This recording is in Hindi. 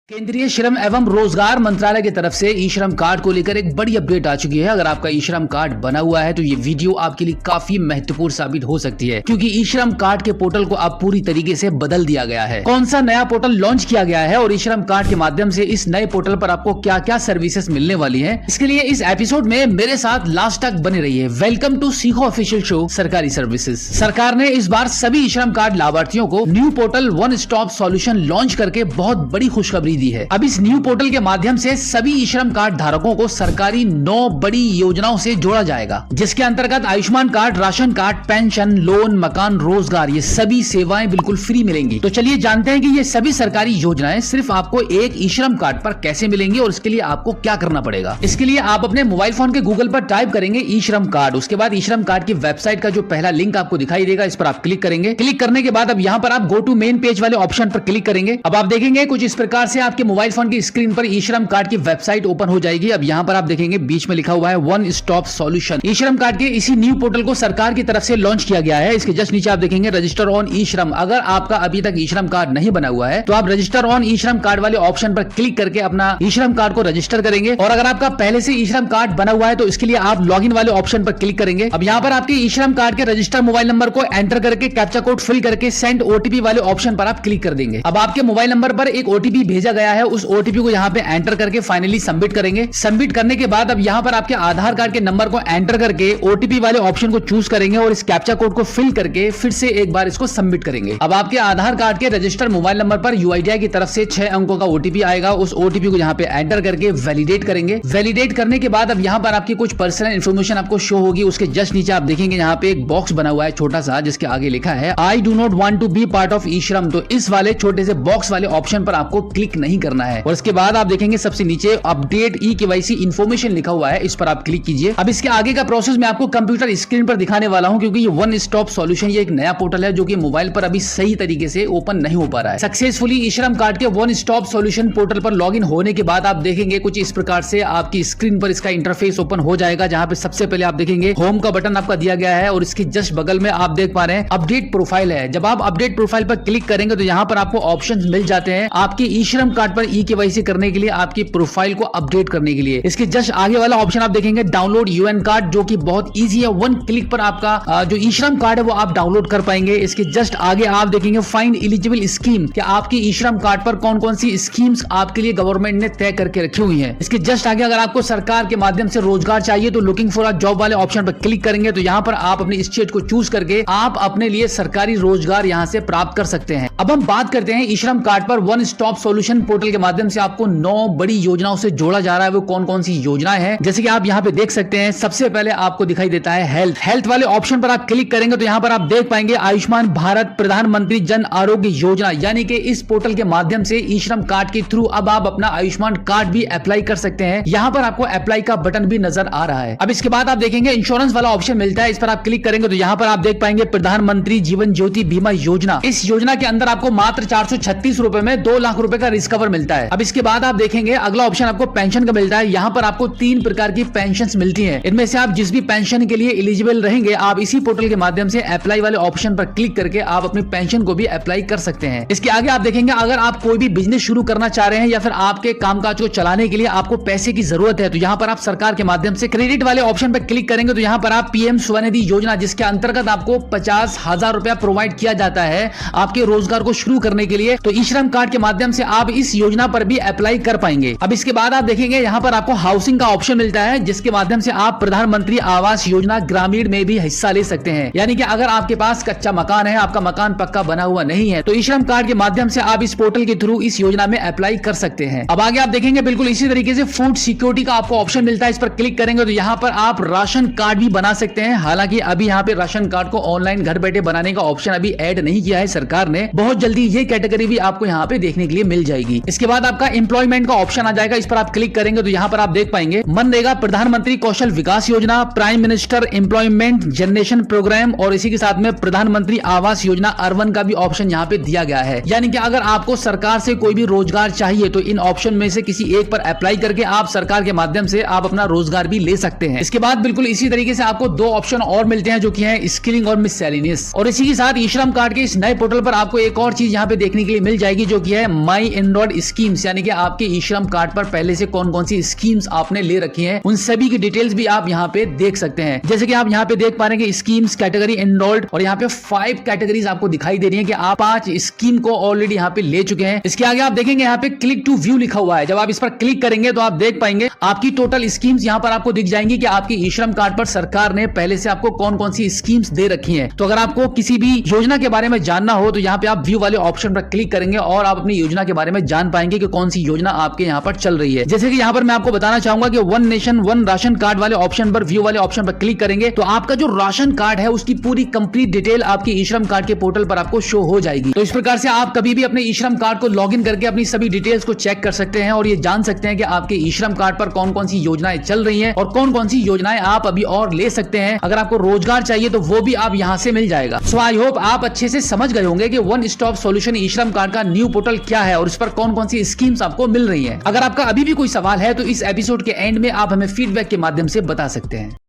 केंद्रीय श्रम एवं रोजगार मंत्रालय की तरफ से ई श्रम कार्ड को लेकर एक बड़ी अपडेट आ चुकी है। अगर आपका ई श्रम कार्ड बना हुआ है तो ये वीडियो आपके लिए काफी महत्वपूर्ण साबित हो सकती है, क्योंकि ई श्रम कार्ड के पोर्टल को अब पूरी तरीके से बदल दिया गया है। कौन सा नया पोर्टल लॉन्च किया गया है और ई श्रम कार्ड के माध्यम से इस नए पोर्टल पर आपको क्या क्या सर्विसेज मिलने वाली है, इसके लिए इस एपिसोड में मेरे साथ लास्ट तक बने रहिए। वेलकम टू सीखो ऑफिशियल शो सरकारी सर्विसेज। सरकार ने इस बार सभी ई श्रम कार्ड लाभार्थियों को new portal one stop solution launch करके बहुत बड़ी खुशखबरी दी है। अब इस न्यू पोर्टल के माध्यम से सभी ई श्रम कार्ड धारकों को सरकारी 9 बड़ी योजनाओं से जोड़ा जाएगा, जिसके अंतर्गत Ayushman card, ration card, pension, loan, मकान, रोजगार, ये सभी सेवाएं बिल्कुल फ्री मिलेंगी। तो चलिए जानते हैं कि ये सभी सरकारी योजनाएं सिर्फ आपको एक ई श्रम कार्ड पर कैसे मिलेंगी और इसके लिए आपको क्या करना पड़ेगा। इसके लिए आप अपने मोबाइल फोन के गूगल पर टाइप करेंगे ई श्रम कार्ड। उसके बाद ई श्रम कार्ड की वेबसाइट का जो पहला लिंक आपको दिखाई देगा, इस पर आप क्लिक करेंगे। क्लिक करने के बाद अब यहाँ पर आप गो टू मेन पेज वाले ऑप्शन पर क्लिक करेंगे। अब आप देखेंगे कुछ इस प्रकार से आपके मोबाइल फोन की स्क्रीन पर ई श्रम कार्ड की वेबसाइट ओपन हो जाएगी। अब यहाँ पर आप देखेंगे बीच में लिखा हुआ है वन स्टॉप सॉल्यूशन। ई श्रम कार्ड के इसी न्यू पोर्टल को सरकार की तरफ से लॉन्च किया गया है। इसके जस्ट नीचे आप देखेंगे रजिस्टर ऑन ई श्रम। अगर आपका अभी तक ई श्रम कार्ड नहीं बना हुआ है तो आप रजिस्टर ऑन ई श्रम कार्ड वाले ऑप्शन पर क्लिक करके अपना ई श्रम कार्ड को रजिस्टर करेंगे। और अगर आपका पहले से ई श्रम कार्ड बना हुआ है तो इसके लिए आप लॉग इन वाले ऑप्शन पर क्लिक करेंगे। अब यहाँ पर आपके ई श्रम कार्ड के रजिस्टर मोबाइल नंबर को एंटर करके कैप्चा कोड फिल करके सेंड ओटीपी वाले ऑप्शन पर आप क्लिक कर देंगे। अब आपके मोबाइल नंबर पर एक ओटीपी भेजा गया है, उस ओटीपी को यहाँ पे एंटर करके फाइनली सबमिट करेंगे। सबमिट करने के बाद अब यहाँ पर आपके आधार कार्ड के नंबर को एंटर करके ओटीपी वाले ऑप्शन को चूज करेंगे और इस कैप्चा कोड को फिल करके फिर से एक बार इसको सबमिट करेंगे। अब आपके आधार कार्ड के रजिस्टर्ड मोबाइल नंबर पर यूआईडीआई की तरफ से 6 अंकों का ओटीपी आएगा। उस ओटीपी को यहाँ पे एंटर करके वैलिडेट करेंगे। वैलिडेट करने के बाद अब यहाँ पर आपकी कुछ पर्सनल इन्फॉर्मेशन आपको शो होगी। उसके जस्ट नीचे आप देखेंगे यहाँ पे एक बॉक्स बना हुआ है छोटा सा, जिसके आगे लिखा है I do not want to be part of e Shram. तो इस वाले छोटे से बॉक्स वाले ऑप्शन पर आपको क्लिक नहीं करना है। और इसके बाद आप देखेंगे सबसे नीचे अपडेट ई केवाईसी इन्फॉर्मेशन लिखा हुआ है, इस पर आप क्लिक कीजिए। अब इसके आगे का प्रोसेस मैं आपको कंप्यूटर स्क्रीन पर दिखाने वाला हूं, क्योंकि ये वन स्टॉप सॉल्यूशन ये एक नया पोर्टल है जो कि मोबाइल पर अभी सही तरीके से ओपन नहीं हो पा रहा है। सक्सेसफुली ई श्रम कार्ड के वन स्टॉप सॉल्यूशन पोर्टल पर लॉगिन होने के बाद आप देखेंगे कुछ इस प्रकार से आपकी स्क्रीन पर इसका इंटरफेस ओपन हो जाएगा, जहां पे सबसे पहले आप देखेंगे होम का बटन आपका दिया गया है और इसके जस्ट बगल में आप देख पा रहे हैं अपडेट प्रोफाइल है। जब आप अपडेट प्रोफाइल पर क्लिक करेंगे तो यहाँ पर आपको ऑप्शंस मिल जाते हैं आपके ई श्रम कार्ड पर ई केवाईसी करने के लिए, आपकी प्रोफाइल को अपडेट करने के लिए। इसके जस्ट आगे वाला ऑप्शन आप देखेंगे डाउनलोड यूएन कार्ड, जो कि बहुत इजी है। वन क्लिक पर आपका जो ई श्रम कार्ड है वो आप डाउनलोड कर पाएंगे। इसके जस्ट आगे आप देखेंगे फाइंड एलिजिबल स्कीम, कि आपकी ई श्रम कार्ड पर कौन कौन सी स्कीम्स आपके लिए गवर्नमेंट ने तय करके रखी हुई है। इसके जस्ट आगे अगर आपको सरकार के माध्यम से रोजगार चाहिए तो लुकिंग फॉर अ जॉब वाले ऑप्शन पर क्लिक करेंगे तो यहाँ पर आप अपनी स्टेट को चूज करके आप अपने लिए सरकारी रोजगार यहाँ से प्राप्त कर सकते हैं। अब हम बात करते हैं ई श्रम कार्ड पर वन स्टॉप सॉल्यूशन पोर्टल के माध्यम से आपको 9 बड़ी योजनाओं से जोड़ा जा रहा है। वो कौन कौन सी योजनाएं हैं, जैसे कि आप यहाँ पे देख सकते हैं। सबसे पहले आपको दिखाई देता है हेल्थ वाले ऑप्शन पर आप क्लिक करेंगे तो यहाँ पर आप देख पाएंगे आयुष्मान भारत प्रधानमंत्री जन आरोग्य योजना, यानी कि इस पोर्टल के माध्यम से ई श्रम कार्ड के थ्रू अब आप अपना आयुष्मान कार्ड भी अप्लाई कर सकते हैं। यहाँ पर आपको अप्लाई का बटन भी नजर आ रहा है। अब इसके बाद आप देखेंगे इंश्योरेंस वाला ऑप्शन मिलता है, इस पर आप क्लिक करेंगे तो यहाँ पर आप देख पाएंगे प्रधानमंत्री जीवन ज्योति बीमा योजना। इस योजना के अंदर आपको मात्र 436 रुपए में 2 लाख रुपए का रिस्क कवर मिलता है। अब इसके बाद आप देखेंगे अगला ऑप्शन आपको पेंशन का मिलता है। यहाँ पर आपको 3 प्रकार की पेंशन मिलती है। इनमें से आप जिस भी पेंशन के लिए एलिजिबल रहेंगे आप इसी पोर्टल के माध्यम से अप्लाई वाले ऑप्शन पर क्लिक करके आप अपनी पेंशन को भी अप्लाई कर सकते हैं। इसके आगे आप देखेंगे अगर आप कोई भी बिजनेस शुरू करना चाह रहे हैं या फिर आपके कामकाज को चलाने के लिए आपको पैसे की जरूरत है तो यहाँ पर आप सरकार के माध्यम से क्रेडिट वाले ऑप्शन पर क्लिक करेंगे तो यहाँ पर आप पीएम स्वनिधि योजना, जिसके अंतर्गत आपको 50,000 रुपया प्रोवाइड किया जाता है आपके रोजगार को शुरू करने के लिए, तो ई श्रम कार्ड के माध्यम से आप इस योजना पर भी अप्लाई कर पाएंगे। अब इसके बाद आप देखेंगे यहाँ पर आपको हाउसिंग का ऑप्शन मिलता है, जिसके माध्यम से आप प्रधानमंत्री आवास योजना ग्रामीण में भी हिस्सा ले सकते हैं। यानी कि अगर आपके पास कच्चा मकान है, आपका मकान पक्का बना हुआ नहीं है, तो ई श्रम कार्ड के माध्यम से आप इस पोर्टल के थ्रू इस योजना में अप्लाई कर सकते हैं। अब आगे आप देखेंगे बिल्कुल इसी तरीके से फूड सिक्योरिटी का आपको ऑप्शन मिलता है, इस पर क्लिक करेंगे तो यहाँ पर आप राशन कार्ड भी बना सकते हैं। हालांकि अभी यहाँ पे राशन कार्ड को ऑनलाइन घर बैठे बनाने का ऑप्शन अभी ऐड नहीं किया है सरकार ने, बहुत जल्दी ये कैटेगरी भी आपको यहाँ पे देखने के लिए मिल जाएगी। इसके बाद आपका एम्प्लॉयमेंट का ऑप्शन आ जाएगा, इस पर आप क्लिक करेंगे तो यहाँ पर आप देख पाएंगे मनरेगा प्रधानमंत्री Kaushal Vikas Yojana, prime minister employment generation programme और इसी के साथ में प्रधानमंत्री आवास योजना अर्बन का भी ऑप्शन यहाँ पे दिया गया है। यानी कि अगर आपको सरकार से कोई भी रोजगार चाहिए तो इन ऑप्शन में से किसी एक पर अप्लाई करके आप सरकार के माध्यम से आप अपना रोजगार भी ले सकते हैं। इसके बाद बिल्कुल इसी तरीके से आपको 2 ऑप्शन और मिलते हैं जो कि है स्किलिंग और मिससेलेनियस। और इसी के साथ ई श्रम कार्ड के इस नए पोर्टल पर आपको एक और चीज यहाँ पे देखने के लिए मिल जाएगी जो कि है माई एनरोल्ड स्कीम्स यानी कि आपके ई श्रम कार्ड पर पहले से कौन कौन सी स्कीम्स आपने ले रखी हैं, उन सभी की डिटेल्स भी आप यहाँ पे देख सकते हैं। जैसे कि आप यहाँ पे देख पा रहे हैं कि स्कीम्स कैटेगरी एनरोल्ड, और यहाँ पे 5 कैटेगरीज आपको दिखाई दे रही है कि आप 5 स्कीम को ऑलरेडी यहाँ पे ले चुके हैं। इसके आगे आप देखेंगे यहाँ पे क्लिक टू व्यू लिखा हुआ है। जब आप इस पर क्लिक करेंगे तो आप देख पाएंगे आपकी टोटल स्कीम्स यहाँ पर आपको दिख जाएंगी कि आपके ई श्रम कार्ड पर सरकार ने पहले से आपको कौन कौन सी स्कीम्स दे रखी हैं। तो अगर आपको किसी भी योजना के बारे में जानना हो तो यहाँ पे आप व्यू वाले ऑप्शन पर क्लिक करेंगे और आप अपनी योजना के बारे में जान पाएंगे कि कौन सी योजना आपके यहाँ पर चल रही है। जैसे कि यहाँ पर मैं आपको बताना चाहूंगा कि one nation one ration card वाले ऑप्शन पर, व्यू वाले ऑप्शन पर क्लिक करेंगे तो आपका जो राशन कार्ड है उसकी पूरी कंप्लीट डिटेल आपके ई श्रम कार्ड के पोर्टल पर आपको शो हो जाएगी। तो इस प्रकार से आप कभी भी अपने ई श्रम कार्ड को लॉगिन करके अपनी सभी डिटेल्स को चेक कर सकते हैं और ये जान सकते हैं कि आपके ई श्रम कार्ड पर कौन कौन सी योजनाएं चल रही हैं और कौन कौन सी योजनाएं आप अभी और ले सकते हैं। अगर आपको रोजगार चाहिए तो वो भी आप यहाँ से मिल जाएगा। सो आई होप आप अच्छे से समझ गए होंगे कि वन स्टॉप सॉल्यूशन ई श्रम कार्ड का न्यू पोर्टल क्या है और इस पर कौन कौन सी स्कीम्स आपको मिल रही है। अगर आपका अभी भी कोई सवाल है तो इस एपिसोड के एंड में आप हमें फीडबैक के माध्यम से बता सकते हैं।